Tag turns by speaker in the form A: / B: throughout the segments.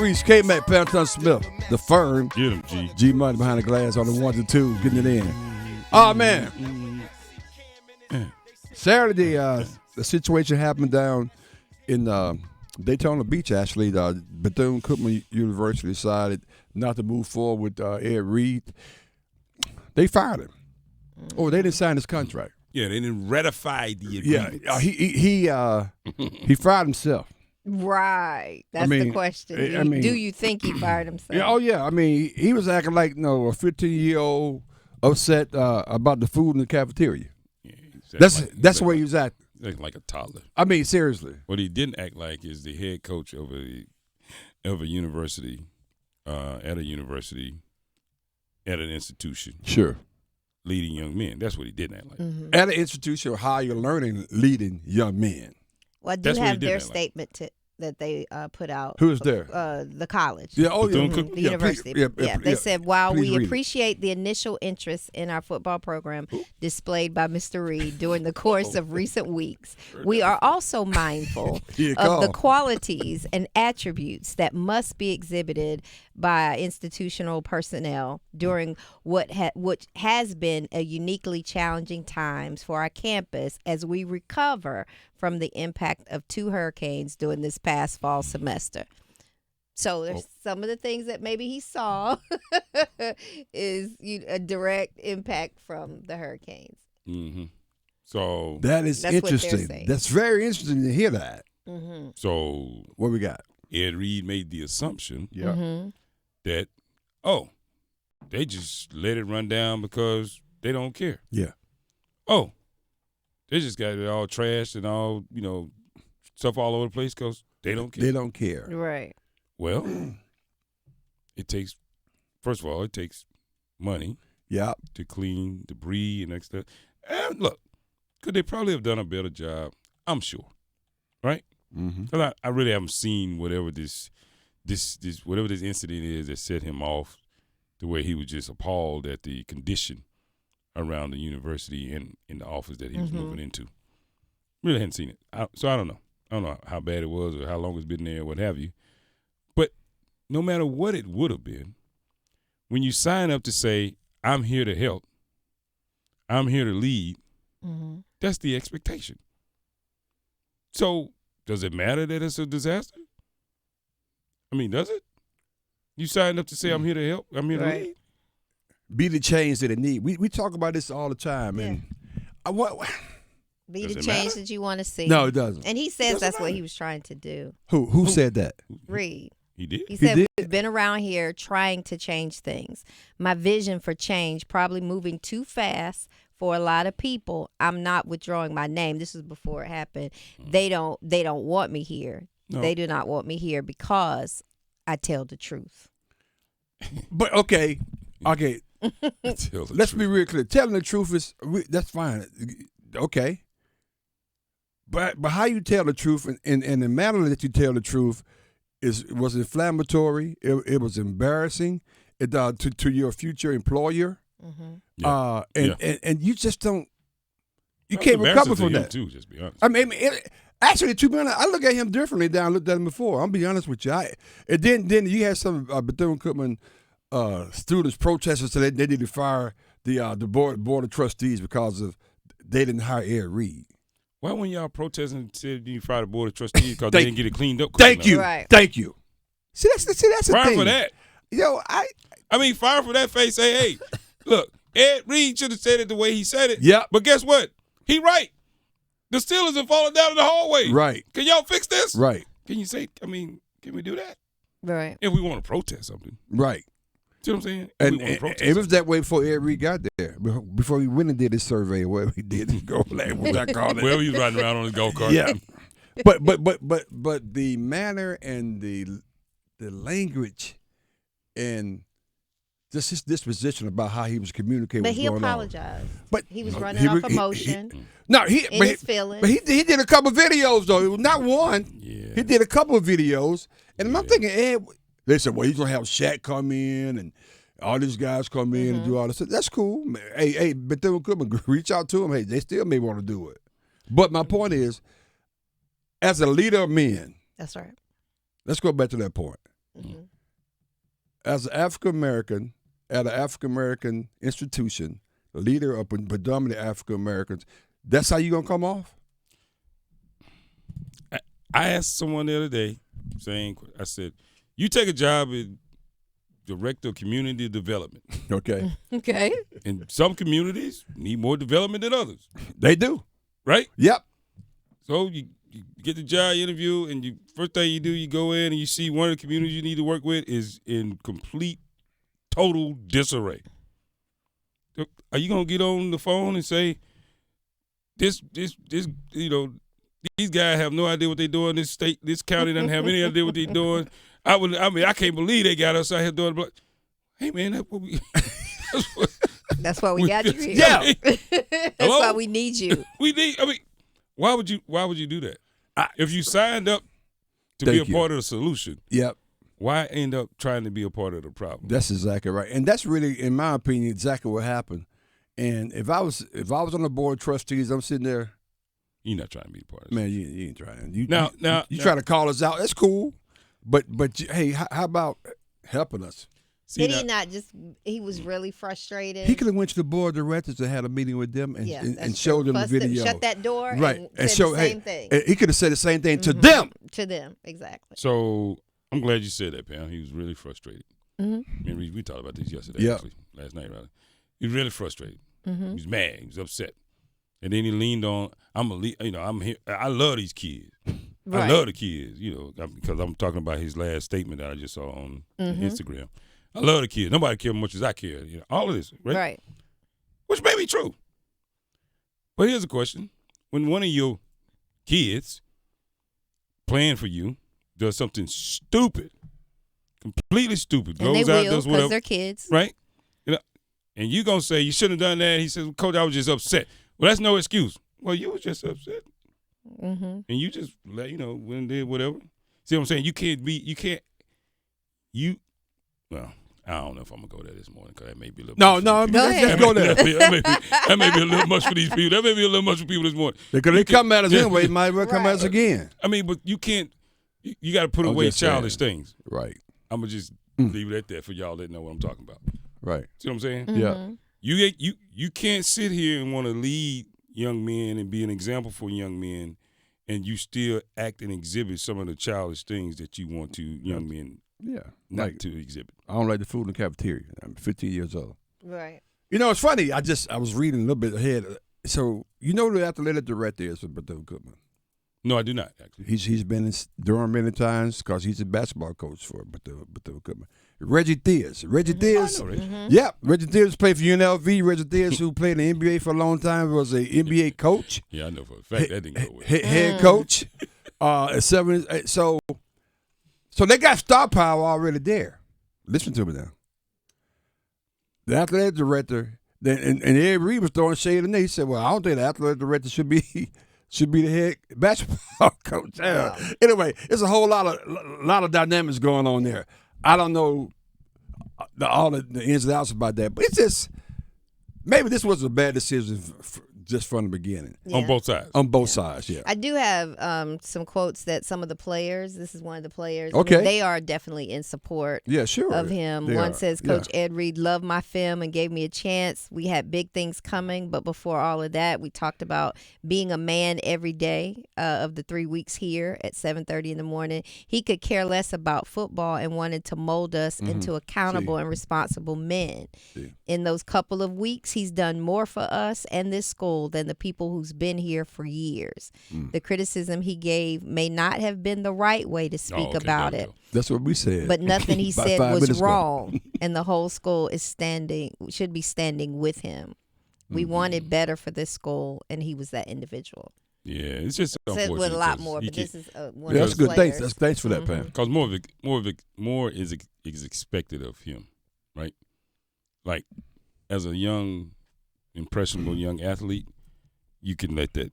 A: Reese, K-Mac, Panton Smith, The Firm.
B: Get him, G.
A: G-Money behind the glass on the 1s and 2s, getting it in. Oh, man. Saturday, the situation happened down in Daytona Beach, actually. Bethune-Cookman University decided not to move forward with Ed Reed. They fired him. Oh, they didn't sign his contract.
B: Yeah, they didn't ratify the agreement.
A: Yeah, he fired himself.
C: Right. That's the question. Do you think he fired himself?
A: Yeah, oh, yeah. I mean, he was acting like a 15-year-old upset about the food in the cafeteria. Yeah, that's the way he was acting.
B: Like a toddler.
A: I mean, seriously.
B: What he didn't act like is the head coach of a university, at an institution.
A: Sure.
B: Leading young men. That's what he didn't act like.
C: Mm-hmm.
A: At an institution of higher learning, leading young men.
C: Well, I do have their statement that they put out.
A: Who's there?
C: The college.
A: Yeah,
C: the university. They said, while we
A: read
C: appreciate the initial interest in our football program displayed by Mr. Reed during the course of recent weeks, we are also mindful of the qualities and attributes that must be exhibited by institutional personnel during what has been a uniquely challenging times for our campus as we recover from the impact of 2 hurricanes during this past fall semester. So there's some of the things that maybe he saw is a direct impact from the hurricanes.
B: Mm-hmm. So
A: that's interesting. That's very interesting to hear that.
C: Mm-hmm.
B: So
A: what we got?
B: Ed Reed made the assumption that, they just let it run down because they don't care.
A: Yeah.
B: Oh, they just got it all trashed and all, stuff all over the place because they don't care.
A: They don't care.
C: Right.
B: Well, first of all, it takes money to clean debris and that stuff. And look, could they probably have done a better job? I'm sure. Right?
A: Mm-hmm.
B: 'Cause I really haven't seen whatever this whatever this incident is that set him off the way he was just appalled at the condition around the university and in the office that he was moving into. Really hadn't seen it. So I don't know. I don't know how bad it was or how long it's been there or what have you. But no matter what it would have been, when you sign up to say, I'm here to help, I'm here to lead, that's the expectation. So does it matter that it's a disaster? I mean, does it? You signed up to say, I'm here to help, I'm here to lead?
A: Be the change that it need. We talk about this all the time, and
C: be the change that you want to see.
A: No, it doesn't.
C: And he says that's what he was trying to do.
A: Who said that?
C: Reed.
B: He did.
C: He said we've been around here trying to change things. My vision for change probably moving too fast for a lot of people. I'm not withdrawing my name. This is before it happened. They don't want me here. No. They do not want me here because I tell the truth.
A: But okay. Let's be real clear. Telling the truth that's fine. Okay. But how you tell the truth and the manner that you tell the truth was inflammatory. It was embarrassing. To your future employer. And you just don't. You can't recover from that.
B: Too, just be honest.
A: I mean, actually, to be honest, I look at him differently than I looked at him before. I'll be honest with you. Then you had some Bethune-Cookman students protesting, so they need to fire the board of trustees because they didn't hire Ed Reed.
B: Why when y'all protesting said you fire the board of trustees because they didn't get it cleaned up?
A: Thank you. See, that's the
B: fire
A: thing.
B: For that. I mean, fire for that face. Say, hey, look, Ed Reed should have said it the way he said it.
A: Yeah.
B: But guess what? He right. The Steelers are falling down in the hallway.
A: Right.
B: Can y'all fix this?
A: Right.
B: Can you say? I mean, can we do that?
C: Right.
B: If we want to protest something.
A: Right.
B: See what I'm saying?
A: And it was that way before Ed Reed got there. Before he went and did his survey or whatever he did, his goal land, what I call it.
B: Well, he was riding around on his go kart.
A: Yeah. But the manner and the language and just his disposition about how he was communicating.
C: But he apologized. But he was running off emotion. His feelings.
A: But he did a couple of videos though. It was not one.
B: Yeah.
A: He did a couple of videos, and I'm thinking, Ed. They said, well, he's going to have Shaq come in and all these guys come in and do all this. That's cool. Hey, but they could reach out to him. Hey, they still may want to do it. But my point is, as a leader of men.
C: That's right.
A: Let's go back to that point.
C: Mm-hmm.
A: as an African American at an African American institution, the leader of predominantly African Americans, that's how you gonna come off?
B: I asked someone the other day, I said, you take a job as director of community development.
A: Okay.
C: Okay.
B: And some communities need more development than others.
A: They do.
B: Right?
A: Yep.
B: So you get the job interview, and first thing you do, you go in and you see one of the communities you need to work with is in complete, total disarray. Are you gonna get on the phone and say, this, these guys have no idea what they're doing. This state, this county doesn't have any idea what they're doing. I can't believe they got us out here doing. Hey man, that's what we.
C: That's why we got you here.
A: Yeah.
C: That's why we need you.
B: Why would you do that? If you signed up to be a part of the solution,
A: yep.
B: Why end up trying to be a part of the problem?
A: That's exactly right, and that's really, in my opinion, exactly what happened. And if I was on the board of trustees, I'm sitting there.
B: You're not trying to be a part of it.
A: Man, you ain't trying. You try to call us out. That's cool, but hey, how about helping us?
C: Did he not just? He was really frustrated.
A: He could have went to the board of directors and had a meeting with them and showed them the video.
C: Shut that door,
A: right?
C: And show the same thing.
A: He could have said the same thing to them.
C: To them, exactly.
B: So I'm glad you said that, Pam. He was really frustrated.
C: Mm-hmm.
B: I mean, we talked about this yesterday, actually, last night, rather. He was really frustrated. Mm-hmm. He was mad. He was upset. And then he leaned on, I'm here. I love these kids. Right. I love the kids, because I'm talking about his last statement that I just saw on Instagram. I love the kids. Nobody cares as much as I care. All of this, right?
C: Right.
B: Which may be true. But here's a question. When one of your kids playing for you does something stupid, completely stupid,
C: and goes out, does whatever, they're kids.
B: Right? And you going to say, you shouldn't have done that. He says, well, Coach, I was just upset. Well, that's no excuse. Well, you was just upset. Mm-hmm. And you just went and did whatever. See what I'm saying? Well, I don't know if I'm going to go there this morning because that may be a little much.
A: No, let's go there.
B: That may be a little much for these people. That may be a little much for people this morning.
A: Because they come at us anyway. It might well come at us again.
B: I mean, but you can't. You got to put away childish things.
A: Right.
B: I'm going to just leave it at that for y'all that know what I'm talking about.
A: Right.
B: See what I'm saying?
A: Mm-hmm.
B: Yeah. You can't sit here and want to lead young men and be an example for young men, and you still act and exhibit some of the childish things that you want to young men not to exhibit. I
A: don't like the food in the cafeteria. I'm 15 years old.
C: Right.
A: It's funny. I was reading a little bit ahead. So who the athletic director is for Bethune Cookman?
B: No, I do not, actually.
A: He's been in Durham many times because he's a basketball coach for Bethune Cookman. Reggie Theus. Reggie Theus. Yeah, Reggie Theus played for UNLV. Reggie Theus, who played in the NBA for a long time, was an NBA coach.
B: Yeah, I know for a fact that didn't go well.
A: Head coach. So they got star power already there. Listen to me now. The athletic director, and Ed Reed was throwing shade in there. He said, well, I don't think the athletic director should be the head basketball coach. Wow. Anyway, there's a whole lot of dynamics going on there. I don't know all the ins and outs about that, but it's just maybe this was a bad decision just from the beginning.
C: Yeah.
B: On both sides.
A: On both sides, yeah.
C: I do have some quotes that some of the players, this is one of the players,
A: okay.
C: They are definitely in support of him. One says, Coach Ed Reed loved my film and gave me a chance. We had big things coming, but before all of that, we talked about being a man every day of the 3 weeks here at 7:30 in the morning. He could care less about football and wanted to mold us into accountable and responsible men. In those couple of weeks, he's done more for us and this school than the people who's been here for years. The criticism he gave may not have been the right way to speak about it.
A: That's what we said.
C: But nothing he said was wrong, and the whole school should be standing with him. We wanted better for this school, and he was that individual.
B: Yeah, it's just unfortunate.
C: Said with a lot more, but this is one
A: that's
C: of the
A: good.
C: players.
A: Thanks for that, Pam.
B: Because more is expected of him, right? Like as a young, impressionable young athlete, you can let that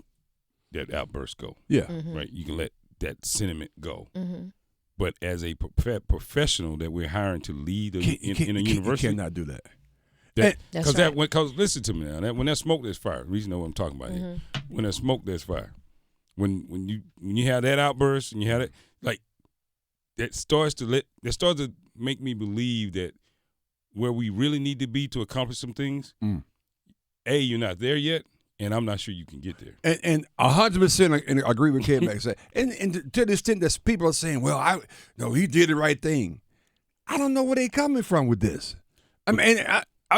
B: outburst go.
A: Yeah.
B: Right? You can let that sentiment go. But as a professional that we're hiring to lead in a university,
A: you cannot do that.
B: Because listen to me now. When there's smoke, there's fire. You know what I'm talking about here. When there's smoke, there's fire. When you have that outburst and you have it, like that starts to make me believe that where we really need to be to accomplish some things, A, you're not there yet, and I'm not sure you can get there.
A: And 100% agree with Ken Mack. And to the extent that people are saying, well, he did the right thing. I don't know where they're coming from with this. I mean,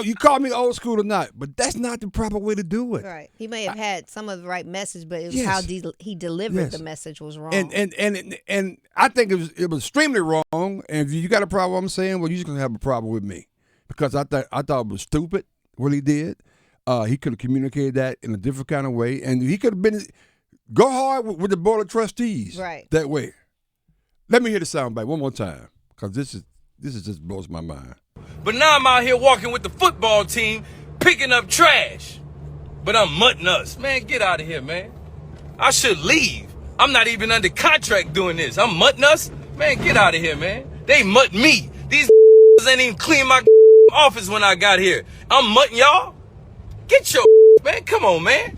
A: you call me old school or not, but that's not the proper way to do it.
C: Right. He may have had some of the right message, but it was how he delivered the message was wrong.
A: And I think it was extremely wrong. And if you got a problem, I'm saying, well, you're just gonna have a problem with me, because I thought it was stupid what he did. He could have communicated that in a different kind of way, and he could have been go hard with the board of trustees that way. Let me hear the soundbite one more time, because this just blows my mind.
D: But now I'm out here walking with the football team, picking up trash. But I'm mutting us. Man, get out of here, man. I should leave. I'm not even under contract doing this. I'm mutting us? Man, get out of here, man. They mutt me. These ain't even clean my office when I got here. I'm mutting y'all? Get your man. Come on, man.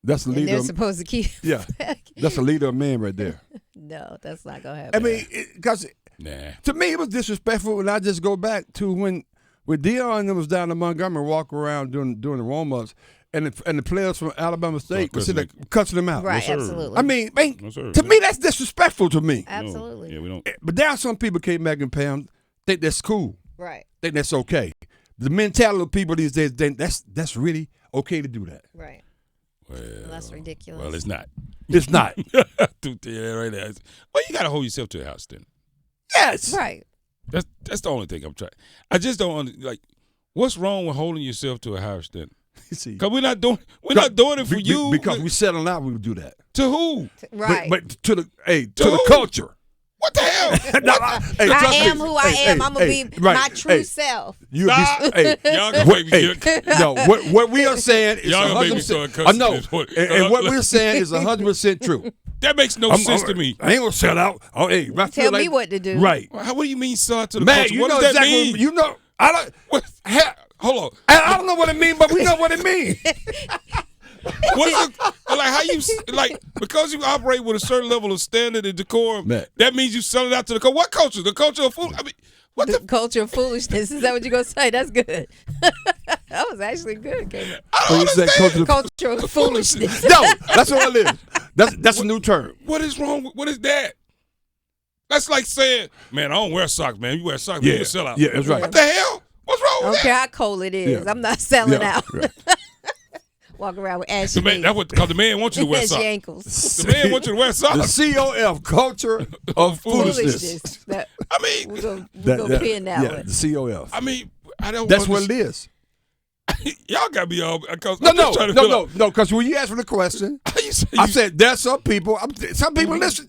A: That's the leader.
C: And they're supposed to keep.
A: Yeah, that's the leader of men right there.
C: No, that's not gonna happen.
A: I mean, because to me it was disrespectful, and I just go back to when Deion was down in Montgomery, walk around during the warm-ups, and the players from Alabama State were sitting there cussing them out.
C: Right, absolutely.
A: I mean, to me that's disrespectful to me.
C: Absolutely.
B: No, yeah, we don't.
A: But there are some people, Kate Mack and Pam, think that's cool.
C: Right.
A: Think that's okay. The mentality of people these days, that's really okay to do that.
C: Right.
B: Well,
C: that's ridiculous.
B: Well, it's not.
A: It's not.
B: Yeah, right there. Well, you got to hold yourself to a house then.
A: Yes.
C: Right.
B: That's the only thing I'm trying. I just don't like. What's wrong with holding yourself to a higher standard? Because we're not doing it for you.
A: Because we settled out, we would do that.
B: To who?
C: Right.
A: But to the culture.
B: What the hell?
C: I am who I am. I'm gonna be my true self.
B: Y'all gonna make me
A: no, what we are saying is
B: y'all gonna make me start cussing.
A: I know, and what we're saying is 100% true.
B: That makes no sense to me.
A: I ain't gonna sell out. Oh, hey,
C: tell me what to do.
A: Right.
B: Well, what do you mean, sell to the
A: man?
B: culture?
A: You
B: what
A: know
B: does that
A: exactly
B: mean?
A: You know, I don't.
B: Hold on.
A: I don't know what it means, but we know what it means.
B: What is it, like how you like because you operate with a certain level of standard and decorum? Man. That means you sell it out to the culture. What culture? The culture of fool. I mean, what the
C: culture of foolishness? Is that what you're gonna say? That's good. That was actually good. Culture of foolishness.
A: No, that's what it is. That's a new term.
B: What is wrong? What is that? That's like saying, man, I don't wear socks, man. You wear socks, man, you sell out.
A: Yeah, that's right.
B: What the hell? What's wrong with that?
C: I don't care how cold it is. I'm not selling out. Right. Walk around with ashy
B: because the man wants you to wear socks.
C: Ankles.
B: The man wants you to wear socks.
A: The COF, culture of foolishness.
B: I mean,
C: we're gonna pin that one.
A: The COF.
B: I mean, I don't.
A: That's what it is.
B: Y'all got me all.
A: No. Because when you asked for the question, I said there's some people. Some people listen.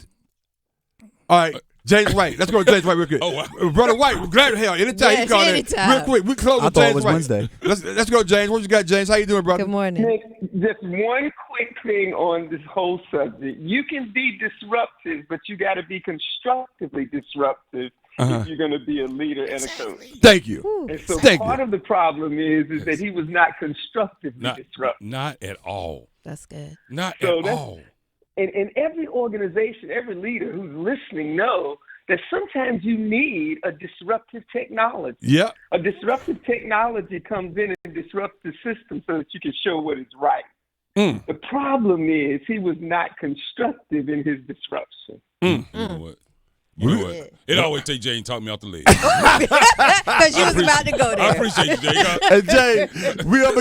A: All right. James White. Let's go to James White real quick.
B: Oh, wow.
A: Brother White, glad hell. Anytime you call in. Real quick. We close with James White.
E: Wednesday.
A: Let's go, James. What you got, James? How you doing, brother?
C: Good morning.
F: Nick, just one quick thing on this whole subject. You can be disruptive, but you got to be constructively disruptive if you're going to be a leader and a coach.
A: Thank you.
F: And so part of the problem is that he was not constructively disruptive.
B: Not at all.
C: That's good.
B: Not at all.
F: And every organization, every leader who's listening know that sometimes you need a disruptive technology.
A: Yeah.
F: A disruptive technology comes in and disrupts the system so that you can show what is right. The problem is he was not constructive in his disruption.
B: You know what? You know what? It always takes Jay and talk me off the ledge.
C: Because you was about to go there.
B: I appreciate you, Jay.
A: Hey, Jay, we up